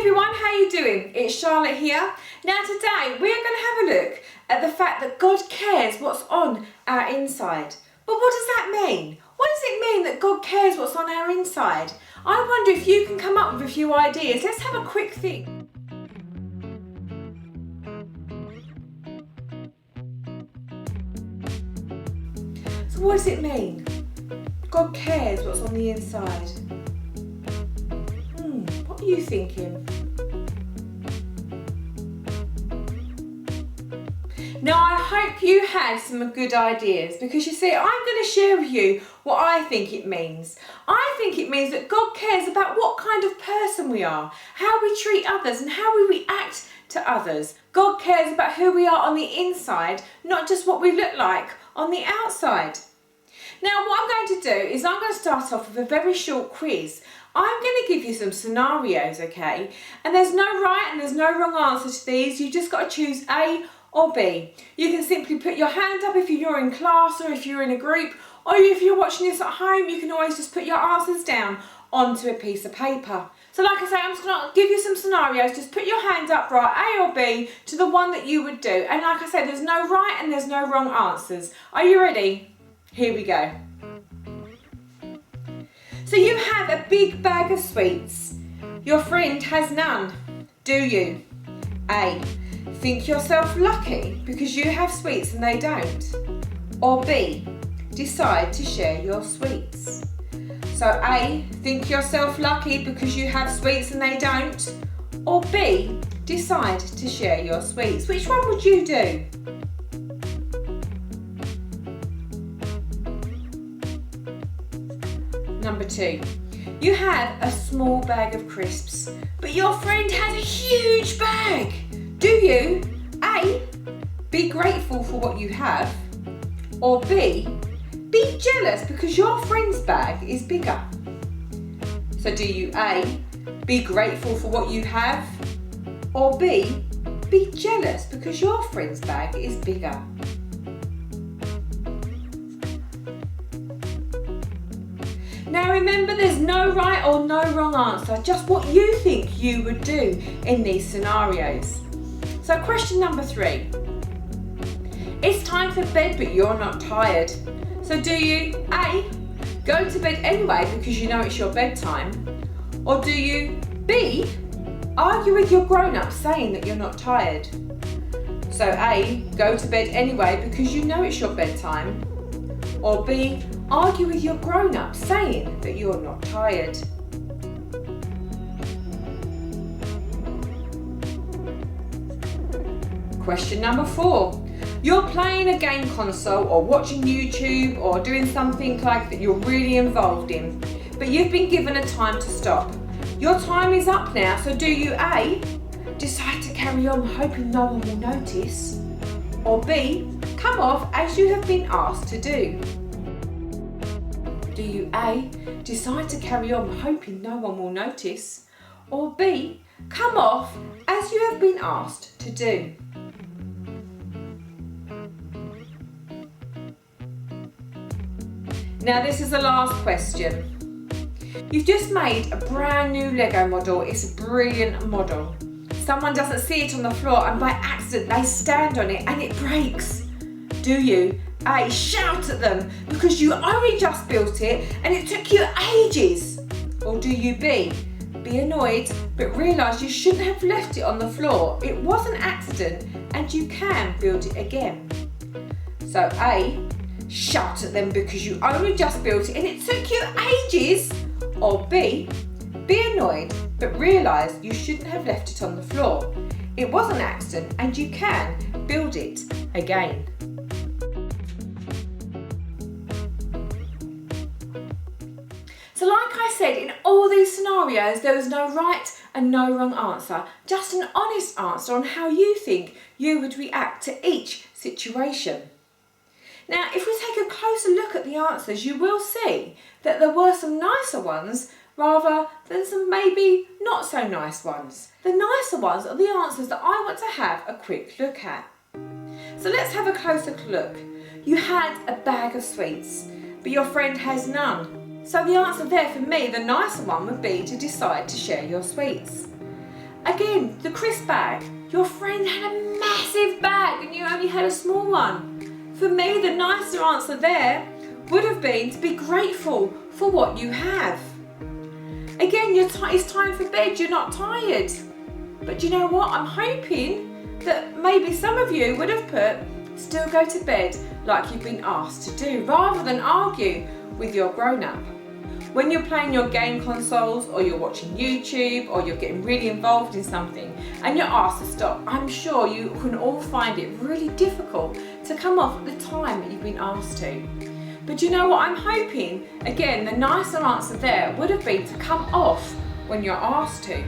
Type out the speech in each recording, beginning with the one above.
everyone, how you doing? It's Charlotte here. Now today we're going to have a look at the fact that God cares what's on our inside. But what does that mean? What does it mean that God cares what's on our inside? I wonder if you can come up with a few ideas. Let's have a quick think. So what does it mean? God cares what's on the inside. What are you thinking? Now I hope you had some good ideas, because you see, I'm going to share with you what I think it means. I think it means that God cares about what kind of person we are, how we treat others and how we react to others. God cares about who we are on the inside, not just what we look like on the outside. Now what I'm going to do is I'm going to start off with a very short quiz. I'm going to give you some scenarios, okay? And there's no right and there's no wrong answer to these. You've just got to choose A or B. You can simply put your hand up if you're in class or if you're in a group, or if you're watching this at home, you can always just put your answers down onto a piece of paper. So like I say, I'm just going to give you some scenarios. Just put your hand up, right, A or B, to the one that you would do. And like I say, there's no right and there's no wrong answers. Are you ready? Here we go. So you have a big bag of sweets. Your friend has none. Do you? A. Think yourself lucky because you have sweets and they don't. Or B. Decide to share your sweets. So A. Think yourself lucky because you have sweets and they don't. Or B. Decide to share your sweets. Which one would you do? Number 2. You have a small bag of crisps, but your friend has a huge bag. Do you? A. Be grateful for what you have. Or B. Be jealous because your friend's bag is bigger. So do you A. Be grateful for what you have. Or B. Be jealous because your friend's bag is bigger. Now remember, there's no right or no wrong answer, just what you think you would do in these scenarios. So question number 3. It's time for bed but you're not tired. So do you A. Go to bed anyway because you know it's your bedtime? Or do you B. Argue with your grown-ups saying that you're not tired? So A. Go to bed anyway because you know it's your bedtime? Or B. Argue with your grown-ups saying that you're not tired? Question number 4. You're playing a game console or watching YouTube or doing something like that you're really involved in, but you've been given a time to stop. Your time is up now, so do you A. Decide to carry on hoping no one will notice? Or B. Come off as you have been asked to do? Do you A. Decide to carry on hoping no one will notice? Or B. Come off as you have been asked to do? Now this is the last question. You've just made a brand new Lego model. It's a brilliant model. Someone doesn't see it on the floor and by accident they stand on it and it breaks. Do you A. Shout at them because you only just built it and it took you ages? Or do you B. Be annoyed but realise you shouldn't have left it on the floor? It was an accident and you can build it again. So A. Shout at them because you only just built it and it took you ages? Or B. Be annoyed but realise you shouldn't have left it on the floor? It was an accident and you can build it again. So like I said, in all these scenarios there was no right and no wrong answer, just an honest answer on how you think you would react to each situation. Now if we take a closer look at the answers, you will see that there were some nicer ones rather than some maybe not so nice ones. The nicer ones are the answers that I want to have a quick look at. So let's have a closer look. You had a bag of sweets, but your friend has none. So the answer there for me, the nicer one, would be to decide to share your sweets. Again, the crisp bag. Your friend had a massive bag and you only had a small one. For me, the nicer answer there would have been to be grateful for what you have. Again, it's time for bed, you're not tired. But you know what? I'm hoping that maybe some of you would have put still go to bed like you've been asked to do, rather than argue with your grown-up. When you're playing your game consoles, or you're watching YouTube, or you're getting really involved in something and you're asked to stop, I'm sure you can all find it really difficult to come off at the time that you've been asked to. But you know what? I'm hoping, again, the nicer answer there would have been to come off when you're asked to.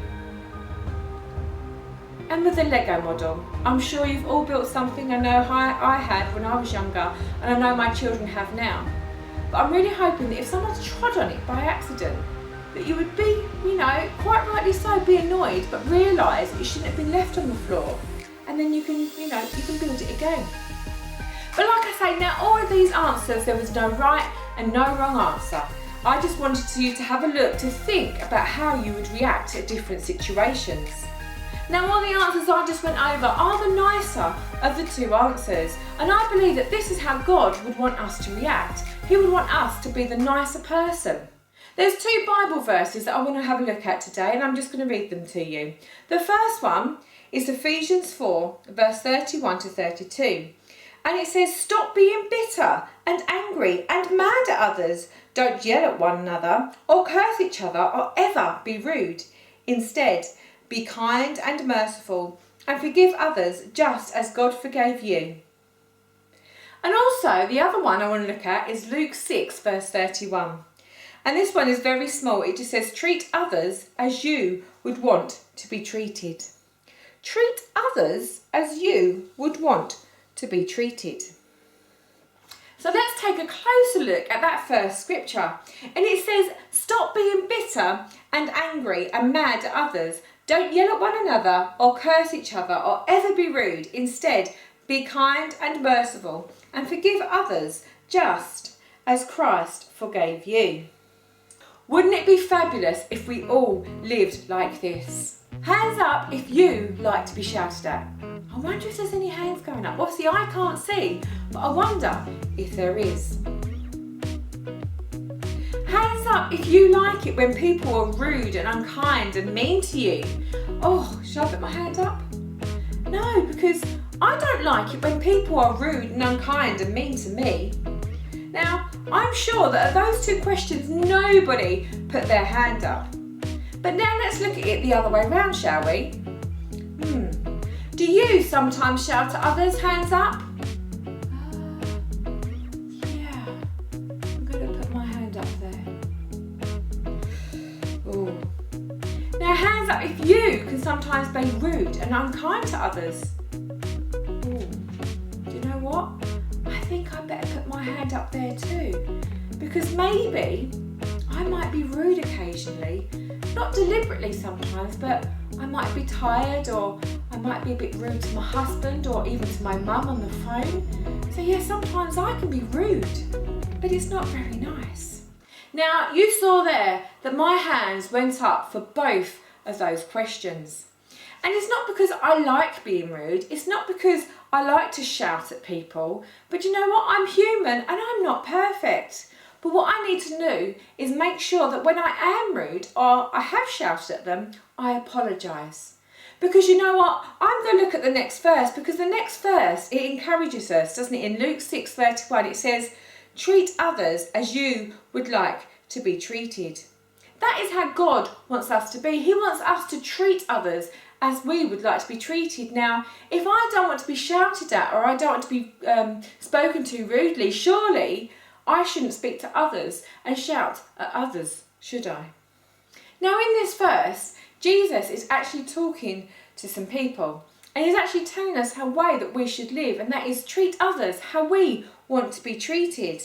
And with the Lego model, I'm sure you've all built something. I know I had when I was younger, and I know my children have now. But I'm really hoping that if someone's trod on it by accident, that you would be, quite rightly so, be annoyed, but realise that it shouldn't have been left on the floor. And then you can build it again. But like I say, now all of these answers, there was no right and no wrong answer. I just wanted you to have a look, to think about how you would react at different situations. Now all the answers I just went over are the nicer of the two answers, and I believe that this is how God would want us to react. He would want us to be the nicer person. There's two Bible verses that I want to have a look at today, and I'm just going to read them to you. The first one is Ephesians 4, verse 31 to 32. And it says, stop being bitter and angry and mad at others. Don't yell at one another or curse each other or ever be rude. Instead, be kind and merciful and forgive others just as God forgave you. And also, the other one I want to look at is Luke 6, verse 31. And this one is very small. It just says, treat others as you would want to be treated. Treat others as you would want to be treated. So let's take a closer look at that first scripture. And it says, stop being bitter and angry and mad at others. Don't yell at one another or curse each other or ever be rude. Instead, be kind and merciful and forgive others just as Christ forgave you. Wouldn't it be fabulous if we all lived like this? Hands up if you like to be shouted at. I wonder if there's any hands going up. Obviously I can't see, but I wonder if there is. Hands up if you like it when people are rude and unkind and mean to you. Oh, should I put my hand up? No, because I don't like it when people are rude and unkind and mean to me. Now, I'm sure that of those two questions, nobody put their hand up. But now let's look at it the other way around, shall we? Do you sometimes shout at others? Hands up? Yeah, I'm going to put my hand up there. Ooh. Now hands up if you can sometimes be rude and unkind to others. Ooh. Do you know what? I think I better put my hand up there too, because maybe I might be rude occasionally, not deliberately sometimes, but I might be tired, or I might be a bit rude to my husband or even to my mum on the phone. So yeah, sometimes I can be rude, but it's not very nice. Now, you saw there that my hands went up for both of those questions. And it's not because I like being rude, it's not because I like to shout at people, but you know what? I'm human and I'm not perfect. But what I need to do is make sure that when I am rude or I have shouted at them, I apologise. Because you know what? I'm going to look at the next verse, because the next verse, it encourages us, doesn't it? In Luke 6:31, it says, treat others as you would like to be treated. That is how God wants us to be. He wants us to treat others as we would like to be treated. Now, if I don't want to be shouted at or I don't want to be spoken to rudely, surely I shouldn't speak to others and shout at others, should I? Now in this verse, Jesus is actually talking to some people, and he's actually telling us how way that we should live, and that is treat others how we want to be treated.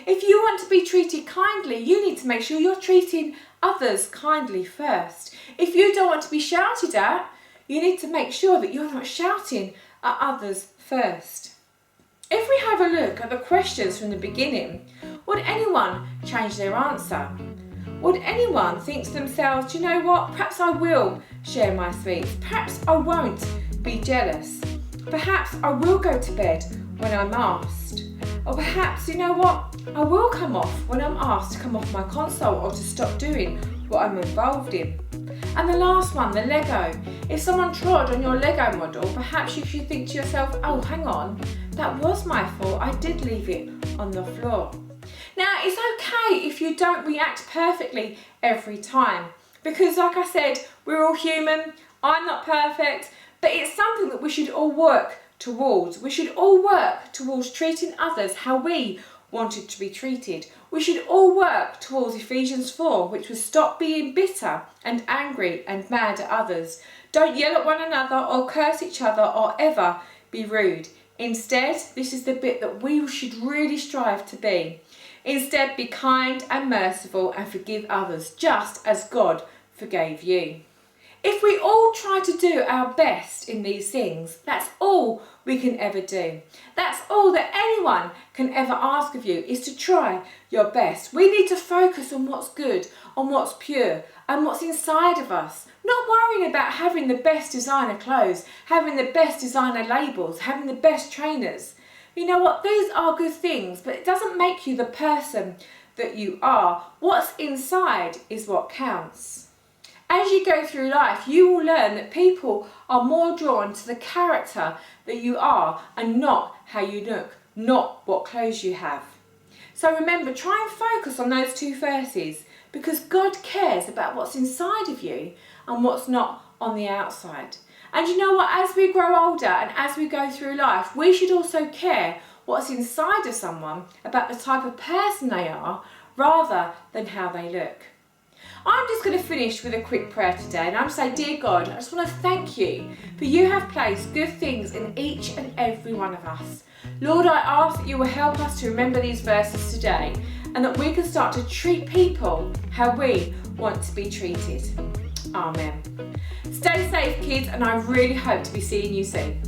If you want to be treated kindly, you need to make sure you're treating others kindly first. If you don't want to be shouted at, you need to make sure that you're not shouting at others first. If we have a look at the questions from the beginning, would anyone change their answer? Would anyone think to themselves, do you know what, perhaps I will share my sweets, perhaps I won't be jealous, perhaps I will go to bed when I'm asked, or perhaps, you know what, I will come off when I'm asked to come off my console or to stop doing what I'm involved in. And the last one, the Lego. If someone trod on your Lego model, perhaps you should think to yourself, oh, hang on, that was my fault, I did leave it on the floor. Now, it's okay if you don't react perfectly every time, because like I said, we're all human, I'm not perfect, but it's something that we should all work towards. We should all work towards treating others how we wanted to be treated. We should all work towards Ephesians 4, which was stop being bitter and angry and mad at others. Don't yell at one another or curse each other or ever be rude. Instead, this is the bit that we should really strive to be. Instead, be kind and merciful and forgive others, just as God forgave you. If we all try to do our best in these things, that's all we can ever do. That's all that anyone can ever ask of you, is to try your best. We need to focus on what's good, on what's pure, and what's inside of us. Not worrying about having the best designer clothes, having the best designer labels, having the best trainers. You know what, these are good things, but it doesn't make you the person that you are. What's inside is what counts. As you go through life, you will learn that people are more drawn to the character that you are and not how you look, not what clothes you have. So remember, try and focus on those two verses, because God cares about what's inside of you and what's not on the outside. And you know what, as we grow older and as we go through life, we should also care what's inside of someone, about the type of person they are, rather than how they look. I'm just going to finish with a quick prayer today, and I'm saying, dear God, I just want to thank you for you have placed good things in each and every one of us. Lord, I ask that you will help us to remember these verses today, and that we can start to treat people how we want to be treated. Amen. Stay safe, kids, and I really hope to be seeing you soon.